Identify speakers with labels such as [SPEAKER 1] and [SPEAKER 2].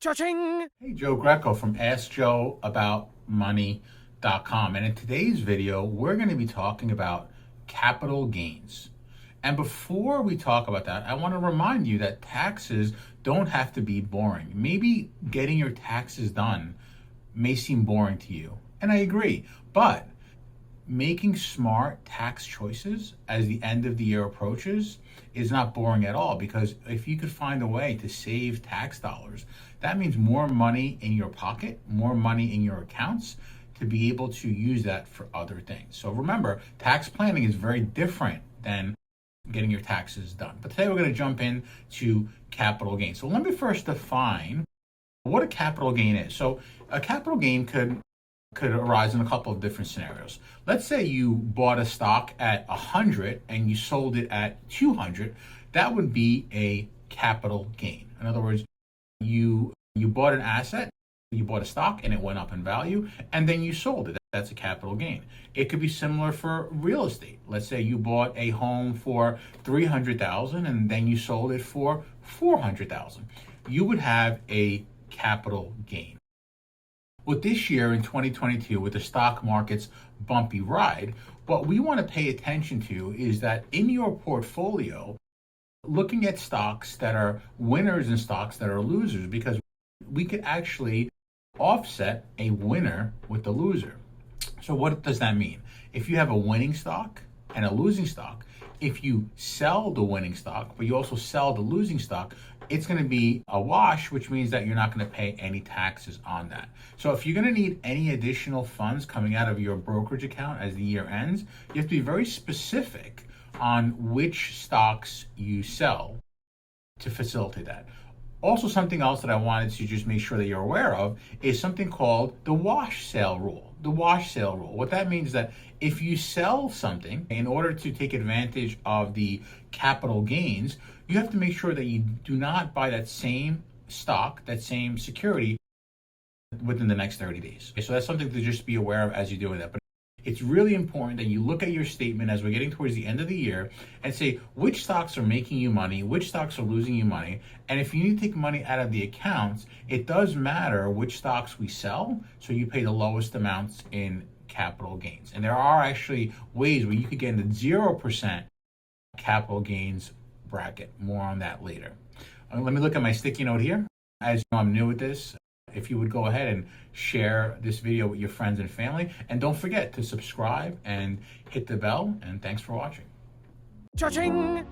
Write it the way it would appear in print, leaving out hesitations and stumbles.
[SPEAKER 1] Cha-ching!
[SPEAKER 2] Hey, Joe Greco from AskJoeAboutMoney.com. And in today's video, we're going to be talking about capital gains. And before we talk about that, I want to remind you that taxes don't have to be boring. Maybe getting your taxes done may seem boring to you, and I agree, but making smart tax choices as the end of the year approaches is not boring at all, because if you could find a way to save tax dollars, that means more money in your pocket, more money in your accounts to be able to use that for other things. So remember, tax planning is very different than getting your taxes done. But today we're going to jump into capital gain. So let me first define what a capital gain is. So a capital gain could arise in a couple of different scenarios. Let's say you bought a stock at 100 and you sold it at 200. That would be a capital gain. In other words, you bought an asset, you bought a stock and it went up in value, and then you sold it. That's a capital gain. It could be similar for real estate. Let's say you bought a home for $300,000 and then you sold it for $400,000. You would have a capital gain. Well, this year in 2022, with the stock market's bumpy ride, what we want to pay attention to is that in your portfolio, looking at stocks that are winners and stocks that are losers, because we could actually offset a winner with the loser. So what does that mean? If you have a winning stock and a losing stock, if you sell the winning stock, but you also sell the losing stock, it's going to be a wash, which means that you're not going to pay any taxes on that. So if you're going to need any additional funds coming out of your brokerage account as the year ends, you have to be very specific on which stocks you sell to facilitate that. Also, something else that I wanted to just make sure that you're aware of is something called the wash sale rule. The wash sale rule. What that means is that if you sell something in order to take advantage of the capital gains, you have to make sure that you do not buy that same stock, that same security within the next 30 days. So that's something to just be aware of as you're doing that. But it's really important that you look at your statement as we're getting towards the end of the year and say which stocks are making you money, which stocks are losing you money. And if you need to take money out of the accounts, it does matter which stocks we sell, so you pay the lowest amounts in capital gains. And there are actually ways where you could get into 0% capital gains bracket. More on that later. Let me look at my sticky note here. As you know, I'm new at this. If you would go ahead and share this video with your friends and family, and don't forget to subscribe and hit the bell, and thanks for watching.
[SPEAKER 1] Cha-ching!